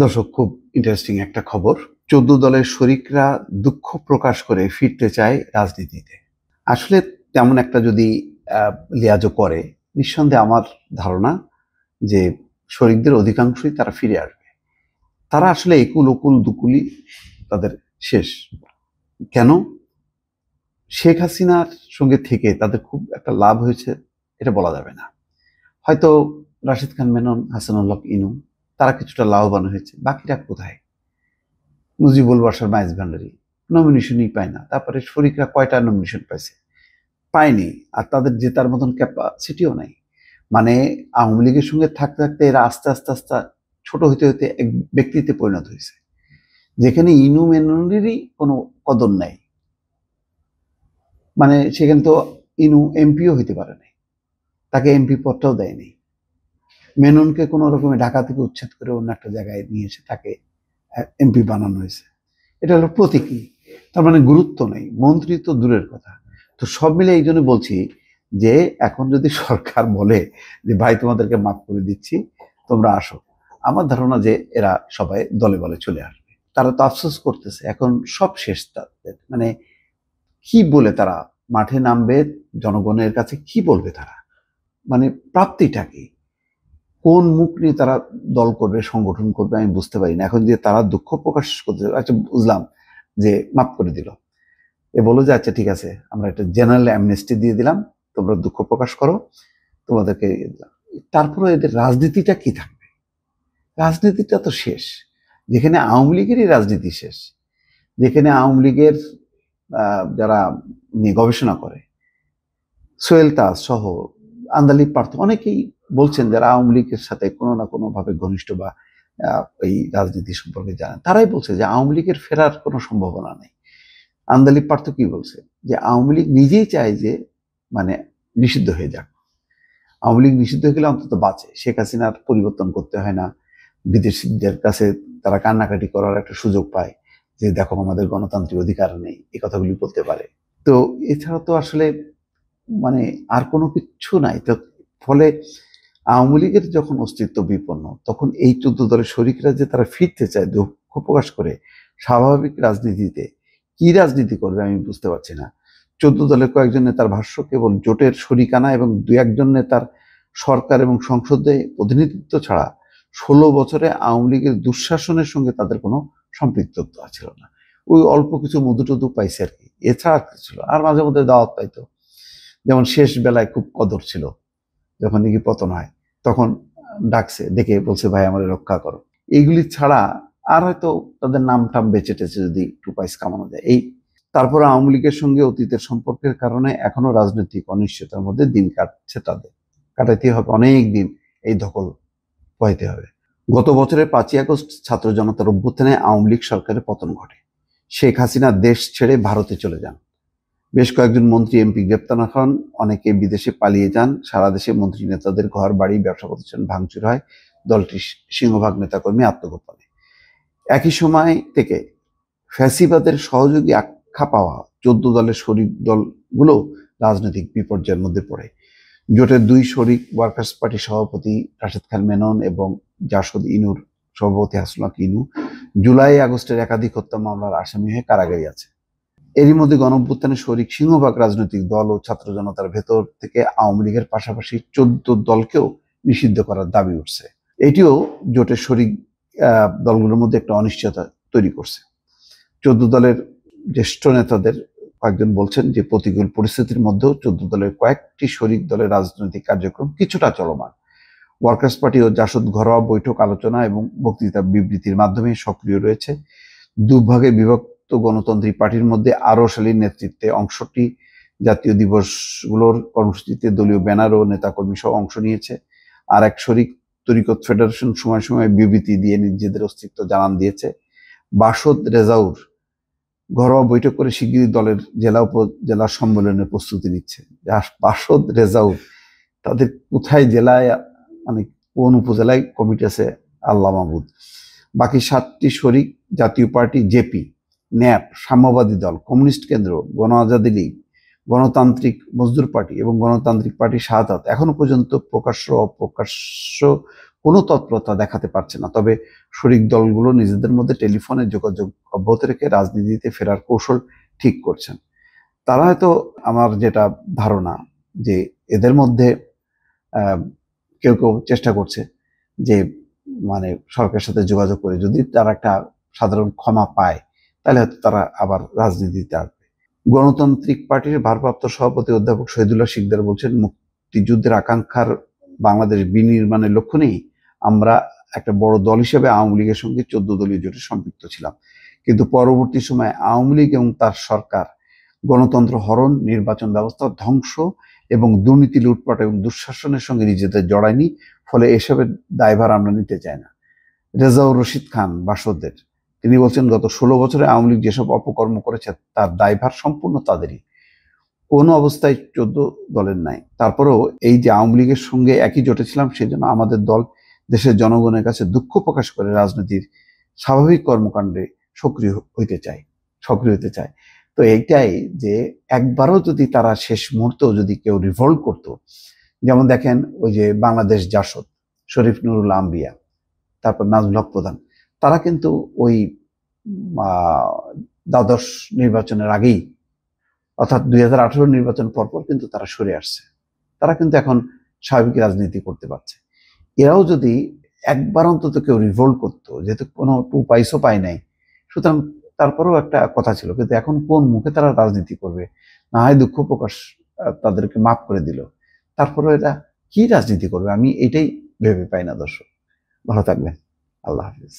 দর্শক, খুব ইন্টারেস্টিং একটা খবর। 14 দলের শরিকরা দুঃখ প্রকাশ করে ফিরতে চায় রাজনীতিতে। আসলে তেমন একটা যদি লিয়াজও করে, নিঃসন্দেহে আমার ধারণা যে শরিকদের অধিকাংশই তারা ফিরে আসবে। তারা আসলে একুল ওকুল দুকুলি তাদের শেষ। কেন? শেখ হাসিনার সঙ্গে থেকে তাদের খুব একটা লাভ হয়েছে এটা বলা যাবে না। হয়তো রাশিদ খান মেনন, হাসানুল্লাহ ইনু তারা কিছুটা লাভবান হয়েছে, বাকিরা কোথায়? মুজিবুল বাসার মাইজ ভান্ডারি নমিনেশনই পায় না। তারপরে শরিকরা কয়টা নমিনেশন পাইছে? পায়নি। আর তাদের জেতার মতন ক্যাপাসিটিও নাই। মানে আওয়ামী লীগের সঙ্গে থাকতে থাকতে এরা আস্তে আস্তে আস্তে ছোট হইতে হইতে এক ব্যক্তিতে পরিণত হয়েছে, যেখানে ইনু মেননেরই কোনো কদর নাই। মানে সেখানে তো ইনু এমপিও হইতে পারে নাই, তাকে এমপি পদটাও দেয়নি। মেননকে কোনো রকমে ঢাকা থেকে উচ্ছেদ করে অন্য একটা জায়গায় নিয়ে এসে তাকে এমপি বানানো হয়েছে। এটা হলো প্রতীকী। তার মানে গুরুত্ব নেই, মন্ত্রী তো দূরের কথা। তো সব মিলে এই জন্য বলছি যে এখন যদি সরকার বলে যে ভাই তোমাদেরকে মাফ করে দিচ্ছি, তোমরা আসো, আমার ধারণা যে এরা সবাই দলে বলে চলে আসবে। তারা তো আফসোস করতেছে, এখন সব শেষ তাদের। মানে কি বলে তারা মাঠে নামবে? জনগণের কাছে কি বলবে তারা? মানে প্রাপ্তিটা কি? কোন মুখ নিয়ে তারা দল করবে, সংগঠন করবে, আমি বুঝতে পারি না। এখন যে তারা দুঃখ প্রকাশ করতে, আচ্ছা বুঝলাম যে মাফ করে দিল, এ বলো যে আচ্ছা ঠিক আছে, আমরা একটা জেনারেল অ্যামনেস্টি দিয়ে দিলাম, তোমরা দুঃখ প্রকাশ করো, তোমাদেরকে দিলাম। তারপরে এদের রাজনীতিটা কি থাকবে? রাজনীতিটা তো শেষ। যেখানে আওয়ামী লীগেরই রাজনীতি শেষ, যেখানে আওয়ামী লীগের যারা নিয়ে গবেষণা করে, সোহেল তাজ সহ আন্দালিব পার্থ অনেকেই বলছেন যারা আওয়ামী লীগের সাথে কোনো না কোনো ভাবে ঘনিষ্ঠ বা এই রাজনীতি সম্পর্কে জানেন, তারাই বলছে যে আওয়ামী লীগের ফেরার কোনো সম্ভাবনা নেই। আন্দালিব পার্থ কি বলছে? যে আওয়ামী লীগ নিজেই চায় যে মানে নিষিদ্ধ হয়ে যাক। আওয়ামী লীগ নিষিদ্ধ হয়ে গেলে অন্তত বাঁচে, শেখ হাসিনার পরিবর্তন করতে হয় না, বিদেশিদের কাছে তারা কান্নাকাটি করার একটা সুযোগ পায় যে দেখো আমাদের গণতান্ত্রিক অধিকার নেই, এই কথাগুলি বলতে পারে। তো এছাড়া তো আসলে মানে আর কোনো কিছু নাই। তো ফলে আওয়ামী লীগের যখন অস্তিত্ব বিপন্ন, তখন এই 14 দলের শরিকরা যে তারা ফিরতে চায় দুঃখ প্রকাশ করে, স্বাভাবিক রাজনীতিতে কি রাজনীতি করবে আমি বুঝতে পারছি না। 14 দলের কয়েকজন নেতার ভাষ্য, কেবল জোটের শরিকানা এবং 2-1 নেতার সরকার এবং সংসদে প্রতিনিধিত্ব ছাড়া 16 বছরে আওয়ামী লীগের দুঃশাসনের সঙ্গে তাদের কোনো সম্পৃক্ততা ছিল না। ওই অল্প কিছু মধু টধু পাইছে আর কি, এছাড়া ছিল। আর মাঝে মধ্যে দাওয়াত পাইতো, যেমন শেষ বেলায় খুব কদর ছিল, যখন নাকি পতন হয় তখন ডাকছে, ডেকে বলছে ভাই আমার রক্ষা করো। এইগুলি ছাড়া আর হয়তো তাদের নাম টাম বেঁচে টেছে যদি একটু পয়সা কামানো যায় এই। তারপরে আওয়ামী লীগের সঙ্গে অতীতের সম্পর্কের কারণে এখনো রাজনৈতিক অনিশ্চয়তার মধ্যে দিন কাটছে তাদের। কাটাইতে হবে অনেক দিন, এই ধকল পোহাইতে হবে। গত বছরের 5ই আগস্ট ছাত্র জনতার অভ্যুত্থানে আওয়ামী লীগ সরকারের পতন ঘটে। শেখ হাসিনা দেশ ছেড়ে ভারতে চলে যান। বেশ কয়েকজন মন্ত্রী এমপি গ্রেপ্তার হন, অনেকে বিদেশে পালিয়ে যান। সারা দেশে মন্ত্রী নেতাদের ঘর বাড়ি ব্যবসা প্রতিষ্ঠান ভাঙচুর হয়, দলটির সিংহভাগ নেতাকর্মী আত্মগোপনে। একই সময় থেকে ফ্যাসিবাদের সহযোগী আখ্যা পাওয়া 14 দলের শরিক দলগুলো রাজনৈতিক বিপর্যয়ের মধ্যে পড়ে। জোটের 2 শরিক ওয়ার্কার্স পার্টি সভাপতি রাশেদ খান মেনন এবং জাসদ ইনুর সভাপতি হাসনাত ইনু জুলাই আগস্টের একাধিক হত্যা মামলার আসামি হয়ে কারাগারে আছে। এরই মধ্যে গণঅভ্যুত্থানে শরিক সিংহভাগ রাজনৈতিক দল ও ছাত্র জনতার ভেতর থেকে আওয়ামী লীগের পাশাপাশি 14 দলকেও নিষিদ্ধ করার দাবি উঠছে। এটিও জোটের শরিক দলগুলোর মধ্যে একটা অনিশ্চয়তা তৈরি করছে। 14 দলের জ্যেষ্ঠ নেতাদের কয়েকজন বলছেন যে প্রতিকূল পরিস্থিতির মধ্যেও 14 দলের কয়েকটি শরিক দলের রাজনৈতিক কার্যক্রম কিছুটা চলমান। ওয়ার্কার্স পার্টি ও জাসদ ঘরোয়া বৈঠক, আলোচনা এবং বক্তৃতা বিবৃতির মাধ্যমে সক্রিয় রয়েছে। দুভাগে বিভক্ত গণতান্ত্রিক পার্টির মধ্যে আরশ আলীর নেতৃত্বে অংশটি জাতীয় দিবসগুলোর কর্মসূচিতে দলীয় ব্যানার ও নেতাকর্মী সহ অংশ নিয়েছে। আর এক শরিক তরিকত ফেডারেশন সময় সময় বিবৃতি দিয়ে নিজেদের অস্তিত্ব জানান দিয়েছে। বাসদ রেজাউর ঘরোয়া বৈঠক করে শিগগিরই দলের জেলা উপজেলা সম্মেলনের প্রস্তুতি নিচ্ছে। বাসদ রেজাউর তাদের কোথায় জেলায়, মানে কোন উপজেলায় কমিটি আছে আল্লাহ মাহবুদ। বাকি 7টি শরিক জাতীয় পার্টি, জেপি, ন্যাপ, সাম্যবাদী দল, কমিউনিস্ট কেন্দ্র, গণ আজাদি লীগ, গণতান্ত্রিক মজদুর পার্টি এবং গণতান্ত্রিক পার্টি শাহাদাত এখনো পর্যন্ত প্রকাশ্য অপ্রকাশ্য কোনো তৎপরতা দেখাতে পারছে না। তবে শরিক দলগুলো নিজেদের মধ্যে টেলিফোনে যোগাযোগ অব্যাহত রেখে রাজনীতিতে ফেরার কৌশল ঠিক করছেন। তারা হয়তো, আমার যেটা ধারণা, যে এদের মধ্যে কেউ কেউ চেষ্টা করছে যে মানে সরকারের সাথে যোগাযোগ করে যদি তারা একটা সাধারণ ক্ষমা পায় তাহলে হয়তো তারা আবার রাজনীতিতে আসবে। গণতান্ত্রিক পার্টির ভারপ্রাপ্ত সভাপতি অধ্যাপক শহীদুল্লাহ শিকদার বলছেন, মুক্তিযুদ্ধের আকাঙ্ক্ষার বাংলাদেশ বিনির্মাণের লক্ষ্য নেই। আমরা একটা বড় দল হিসেবে আওয়ামী লীগের সঙ্গে 14 দলীয় জোটে সম্পৃক্ত ছিলাম, কিন্তু পরবর্তী সময়ে আওয়ামী লীগ এবং তার সরকার গণতন্ত্র হরণ, নির্বাচন ব্যবস্থা ধ্বংস এবং দুর্নীতি, লুটপাট এবং দুঃশাসনের সঙ্গে নিজেদের জড়ায়নি। ফলে এসবের দায়ভার আমরা নিতে চাই না। রেজাউর রশিদ খান বাসদের তিনি বলছেন, গত 16 বছরে আওয়ামী লীগ যেসব অপকর্ম করেছে তার দায়ভার সম্পূর্ণ তাদেরই, কোনো অবস্থায় 14 দলের নাই। তারপরেও এই যে আওয়ামী লীগের সঙ্গে একই জোটে ছিলাম, সেজন্য আমাদের দল দেশের জনগণের কাছে দুঃখ প্রকাশ করে রাজনীতির স্বাভাবিক কর্মকাণ্ডে সক্রিয় হতে চায়। তো এইটাই যে একবারও যদি তারা শেষ মুহূর্তেও যদি কেউ রিভল্ট করতো, যেমন দেখেন ওই যে বাংলাদেশ জাসদ, শরীফ নুরুল আম্বিয়া, তারপর নাজমুল হক প্রধান, তারা কিন্তু ওই দ্বাদশ নির্বাচনের আগেই, অর্থাৎ 2018 নির্বাচন পরপর কিন্তু তারা সরে আসছে। তারা কিন্তু এখন স্বাভাবিক রাজনীতি করতে পারছে। এরাও যদি একবার অন্তত কেউ রিভোল্ট করতো, যেহেতু কোনো উপায়ও পায় নাই, সুতরাং তারপরেও একটা কথা ছিল, কিন্তু এখন কোন মুখে তারা রাজনীতি করবে? না হয় দুঃখ প্রকাশ তাদেরকে মাফ করে দিল, তারপরেও এটা কি রাজনীতি করবে? আমি এটাই ভেবে পাই না। দর্শক ভালো থাকবেন, আল্লাহ হাফিজ।